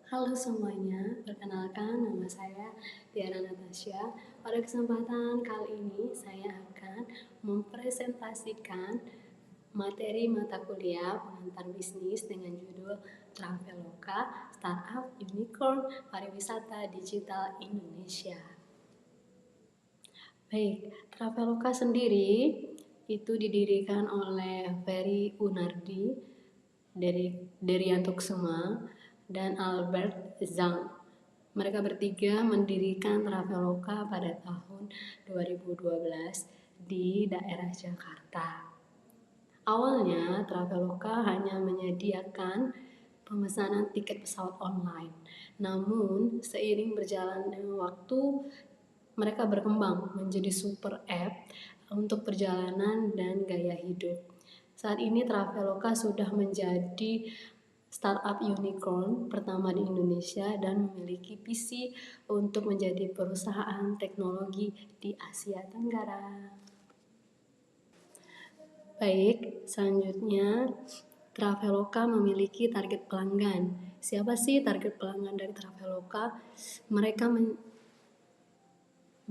Halo semuanya, perkenalkan nama saya Tiara Natasha. Pada kesempatan kali ini saya akan mempresentasikan materi mata kuliah pengantar bisnis dengan judul Traveloka, Startup Unicorn Pariwisata Digital Indonesia. Baik, Traveloka sendiri itu didirikan oleh Ferry Unardi dari Antuksuma dan Albert Zhang. Mereka bertiga mendirikan Traveloka pada tahun 2012 di daerah Jakarta. Awalnya Traveloka hanya menyediakan pemesanan tiket pesawat online. Namun seiring berjalannya waktu mereka berkembang menjadi super app untuk perjalanan dan gaya hidup. Saat ini Traveloka sudah menjadi startup unicorn pertama di Indonesia dan memiliki visi untuk menjadi perusahaan teknologi di Asia Tenggara. Baik, selanjutnya Traveloka memiliki target pelanggan. Siapa sih target pelanggan dari Traveloka? Mereka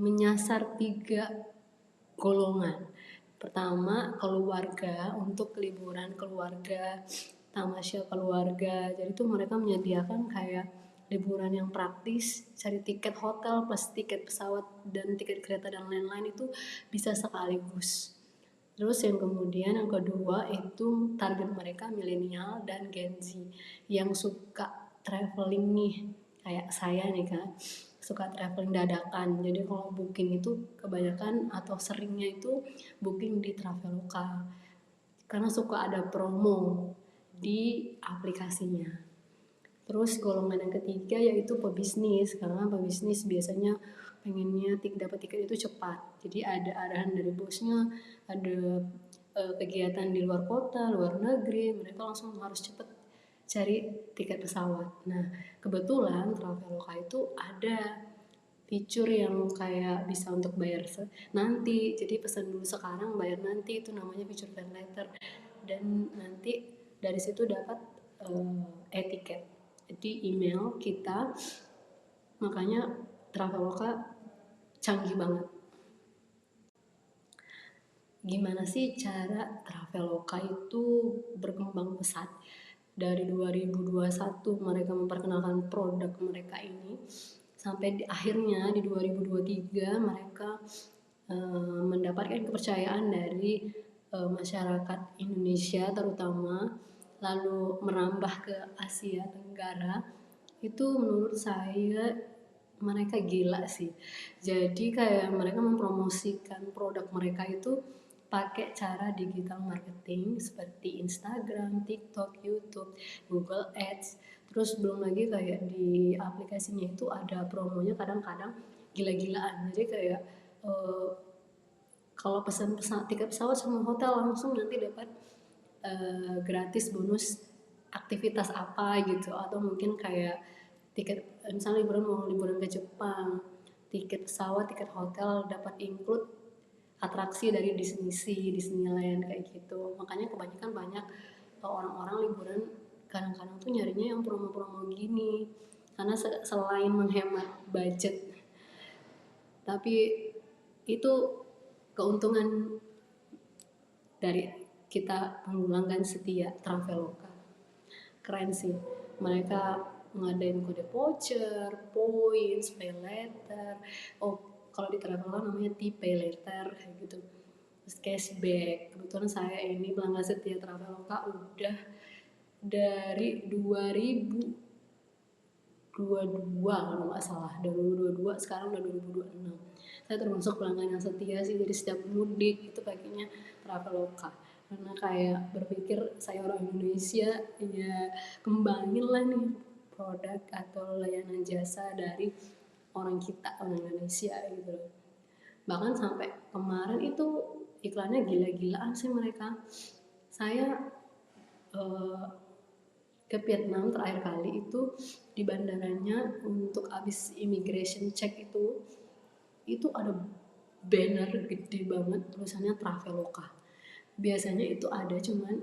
menyasar 3 golongan. Pertama, keluarga, untuk liburan keluarga, tamasya keluarga. Jadi tuh mereka menyediakan kayak liburan yang praktis, cari tiket hotel plus tiket pesawat dan tiket kereta dan lain-lain itu bisa sekaligus. Terus yang kedua itu target mereka milenial dan Gen Z yang suka traveling nih, kayak saya nih kan, suka traveling dadakan. Jadi kalau booking itu kebanyakan atau seringnya itu booking di Traveloka karena suka ada promo di aplikasinya. Terus golongan yang ketiga yaitu pebisnis, karena pebisnis biasanya pengennya dapat tiket itu cepat. Jadi ada arahan dari bosnya, ada kegiatan di luar kota, luar negeri, mereka langsung harus cepat cari tiket pesawat. Nah, kebetulan Traveloka itu ada fitur yang kayak bisa untuk bayar nanti. Jadi pesan dulu sekarang, bayar nanti, itu namanya fitur pay later. Dan nanti dari situ dapat e-tiket di email kita. Makanya Traveloka canggih banget. Gimana sih cara Traveloka itu berkembang pesat? Dari 2021 mereka memperkenalkan produk mereka ini sampai akhirnya di 2023 mereka mendapatkan kepercayaan dari masyarakat Indonesia terutama, lalu merambah ke Asia Tenggara. Itu menurut saya mereka gila sih. Jadi kayak mereka mempromosikan produk mereka itu pakai cara digital marketing seperti Instagram, TikTok, YouTube, Google Ads. Terus belum lagi kayak di aplikasinya itu ada promonya kadang-kadang gila-gilaan. Jadi kayak kalau pesan tiket pesawat sama hotel langsung nanti dapat gratis bonus aktivitas apa gitu, atau mungkin kayak tiket misalnya liburan ke Jepang, tiket pesawat, tiket hotel dapat include atraksi dari Disneyland kayak gitu. Makanya kebanyakan banyak orang-orang liburan kadang-kadang tuh nyarinya yang promo-promo gini karena selain menghemat budget, tapi itu keuntungan dari kita mengulangan setia Traveloka. Keren sih, mereka ngadain kode voucher, points, pay later. Oh, kalau di Traveloka namanya T-pay later kayak gitu. Terus cashback. Kebetulan saya ini pelanggan setia Traveloka udah dari 2022 kalau nggak salah, 2022, sekarang udah 2026. Saya termasuk pelanggan yang setia sih, jadi setiap mudik itu pakainya Traveloka karena kayak berpikir saya orang Indonesia, ya kembangin lah nih produk atau layanan jasa dari orang kita, orang Indonesia gitu. Bahkan sampai kemarin itu iklannya gila-gilaan sih mereka. Saya ke Vietnam terakhir kali itu di bandaranya untuk abis immigration check itu ada banner gede banget tulisannya Traveloka. Biasanya itu ada cuman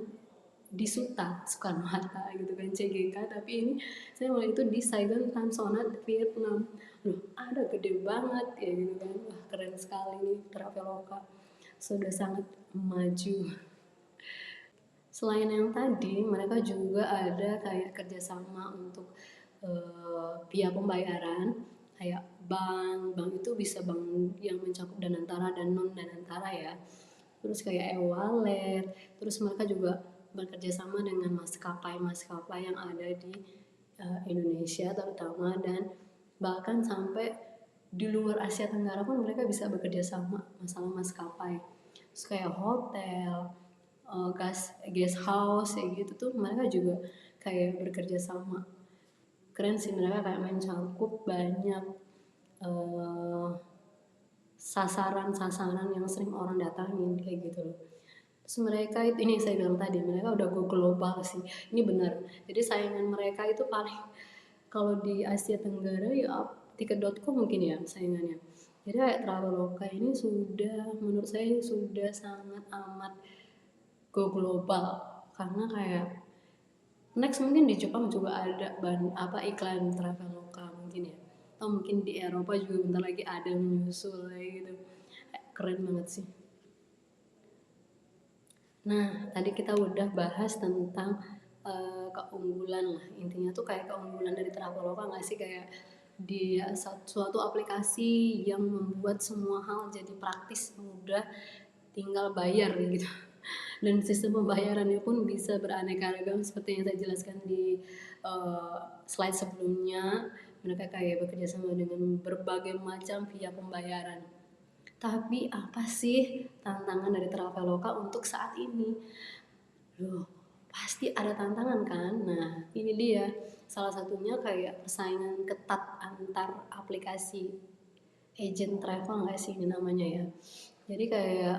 di Suta, Soekarno-Hatta gitu kan, CGK, tapi ini saya melihat itu di Saigon Tan Son Nhat, Vietnam. Loh, ada gede banget ya gitu kan. Wah, keren sekali nih Traveloka. Sudah sangat maju. Selain yang tadi, mereka juga ada kayak kerjasama untuk via pembayaran, kayak bank itu bisa bank yang mencakup Danantara dan non Danantara ya. Terus kayak e-wallet, terus mereka juga bekerja sama dengan maskapai-maskapai yang ada di Indonesia terutama, dan bahkan sampai di luar Asia Tenggara pun mereka bisa bekerja sama masalah maskapai. Terus kayak hotel, guest house kayak gitu tuh mereka juga kayak bekerja sama. Keren sih, mereka kayak mencakup banyak uh, sasaran-sasaran yang sering orang datangin kayak gitu loh. Terus mereka itu, ini saya bilang tadi, mereka udah go global sih. Ini benar. Jadi saingan mereka itu paling, kalau di Asia Tenggara ya tiket.com mungkin ya saingannya. Jadi kayak Traveloka ini sudah, menurut saya sudah sangat amat go global, karena kayak next mungkin di Jepang juga ada iklan Traveloka mungkin ya, atau mungkin di Eropa juga bentar lagi ada menyusul kayak gitu. Keren banget sih. Nah, tadi kita udah bahas tentang keunggulan lah. Intinya tuh kayak keunggulan dari Traveloka nggak sih, kayak dia suatu aplikasi yang membuat semua hal jadi praktis, mudah, tinggal bayar gitu. Dan sistem pembayarannya pun bisa beraneka ragam seperti yang saya jelaskan di slide sebelumnya. Mereka kayak bekerja sama dengan berbagai macam via pembayaran. Tapi apa sih tantangan dari Traveloka untuk saat ini? Loh, pasti ada tantangan kan? Nah, ini dia. Salah satunya kayak persaingan ketat antar aplikasi agent travel nggak sih ini namanya ya. Jadi kayak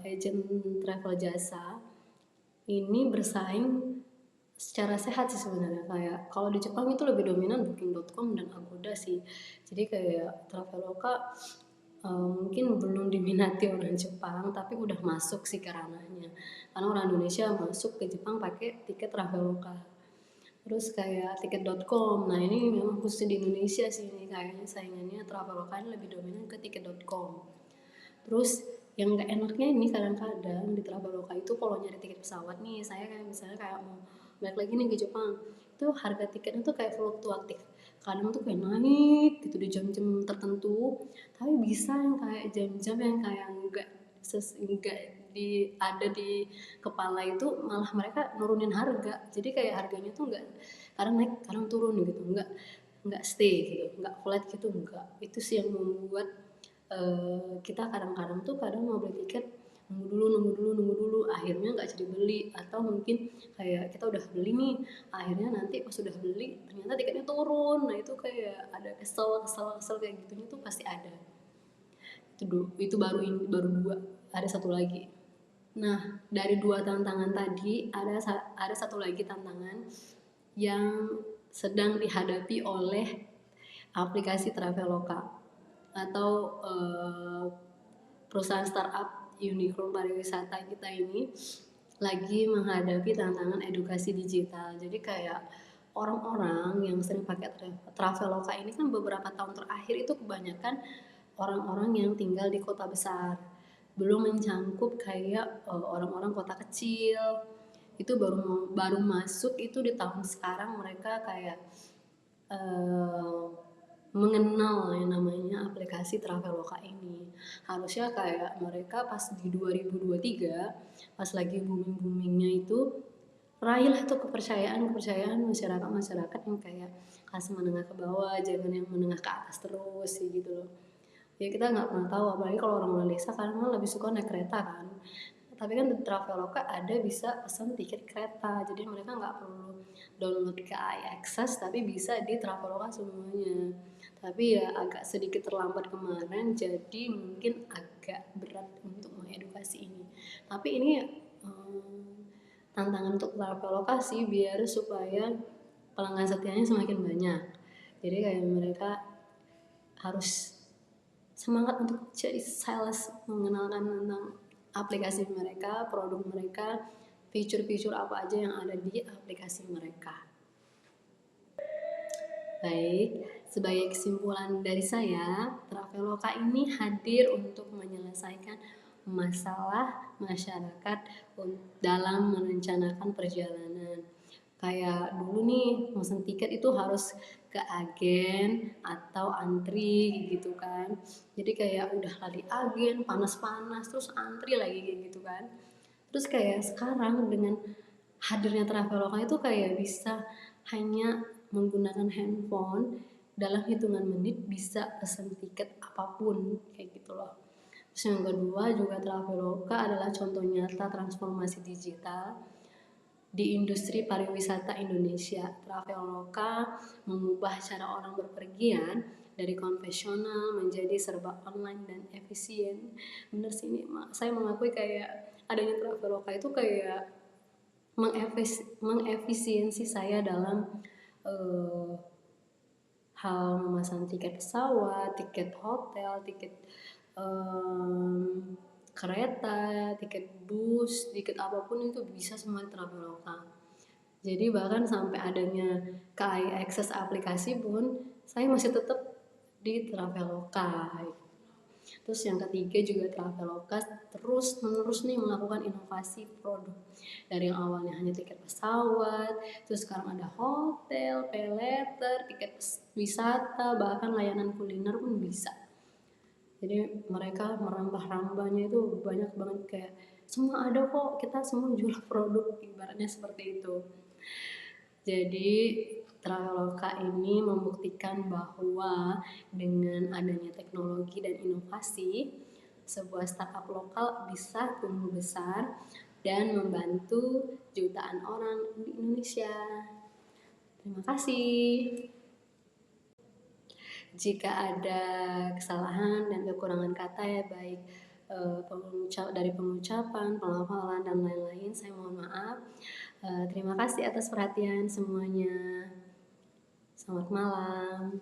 agent travel jasa ini bersaing secara sehat sih sebenarnya. Kayak kalau di Jepang itu lebih dominan Booking.com dan Agoda sih. Jadi kayak Traveloka mungkin belum diminati orang Jepang, tapi udah masuk sih ke ranahnya. Karena orang Indonesia masuk ke Jepang pakai tiket Traveloka. Terus kayak tiket.com, nah ini memang khusus di Indonesia sih, ini kayaknya saingannya Traveloka ini lebih dominan ke tiket.com. Terus yang gak enaknya ini kadang-kadang di Traveloka itu kalau nyari tiket pesawat nih, saya kayak misalnya kayak mau balik lagi nih ke Jepang, itu harga tiketnya tuh kayak fluktuatif. Kadang tuh kayak naik gitu di jam-jam tertentu, tapi bisa yang kayak jam-jam yang kayak enggak ada di kepala itu malah mereka nurunin harga. Jadi kayak harganya tuh enggak, kadang naik kadang turun gitu, enggak stay gitu, enggak flat gitu, enggak. Itu sih yang membuat kita kadang-kadang tuh kadang mau beli tiket nunggu dulu, akhirnya nggak jadi beli, atau mungkin kayak kita udah beli nih, akhirnya nanti pas udah beli ternyata tiketnya turun. Nah itu kayak ada kesel kayak gitunya tuh pasti ada. Itu baru dua, ada satu lagi. Nah, dari dua tantangan tadi ada satu lagi tantangan yang sedang dihadapi oleh aplikasi Traveloka atau perusahaan startup unicorn pariwisata kita ini lagi menghadapi tantangan edukasi digital. Jadi kayak orang-orang yang sering pakai Traveloka ini kan beberapa tahun terakhir itu kebanyakan orang-orang yang tinggal di kota besar, belum mencangkup kayak orang-orang kota kecil. Itu baru masuk itu di tahun sekarang, mereka kayak mengenal yang namanya aplikasi Traveloka ini. Harusnya kayak mereka pas di 2023 pas lagi booming-boomingnya itu raihlah tuh kepercayaan masyarakat yang kayak kelas menengah ke bawah, jangan yang menengah ke atas terus sih gitu loh. Ya kita nggak pernah tahu, apalagi kalau orang desa karena lebih suka naik kereta kan. Tapi kan di Traveloka ada bisa pesan tiket kereta, jadi mereka nggak perlu download ke iAccess, tapi bisa di Traveloka semuanya. Tapi ya agak sedikit terlambat kemarin, jadi mungkin agak berat untuk mengedukasi ini. Tapi ini tantangan untuk Traveloka sih, biar supaya pelanggan setianya semakin banyak. Jadi kayak mereka harus semangat untuk jadi sales, mengenalkan tentang aplikasi mereka, produk mereka, fitur-fitur apa aja yang ada di aplikasi mereka. Baik, sebagai kesimpulan dari saya, Traveloka ini hadir untuk menyelesaikan masalah masyarakat dalam merencanakan perjalanan. Kayak dulu nih, mesen tiket itu harus ke agen atau antri gitu kan. Jadi kayak udah kali agen, panas-panas, terus antri lagi kayak gitu kan. Terus kayak sekarang dengan hadirnya Traveloka itu kayak bisa hanya menggunakan handphone dalam hitungan menit bisa pesen tiket apapun kayak gitu loh. Terus yang kedua juga Traveloka adalah contoh nyata transformasi digital di industri pariwisata Indonesia. Traveloka mengubah cara orang berpergian dari konvensional menjadi serba online dan efisien. Bener sih ini, saya mengakui kayak adanya Traveloka itu kayak mengefisiensi saya dalam hal memesan tiket pesawat, tiket hotel, tiket kereta, tiket bus, tiket apapun itu bisa semua di Traveloka. Jadi bahkan sampai adanya KAI Access aplikasi pun saya masih tetap di Traveloka. Terus yang ketiga juga Traveloka terus menerus nih melakukan inovasi produk. Dari yang awalnya hanya tiket pesawat, terus sekarang ada hotel, pay letter, tiket wisata, bahkan layanan kuliner pun bisa. Jadi mereka merambah-rambahnya itu banyak banget, kayak semua ada kok, kita semua jual produk, ibaratnya seperti itu. Jadi Traveloka ini membuktikan bahwa dengan adanya teknologi dan inovasi, sebuah startup lokal bisa tumbuh besar dan membantu jutaan orang di Indonesia. Terima kasih. Jika ada kesalahan dan kekurangan kata ya baik dari pengucapan, pelafalan dan lain-lain, saya mohon maaf. Terima kasih atas perhatian semuanya. Selamat malam.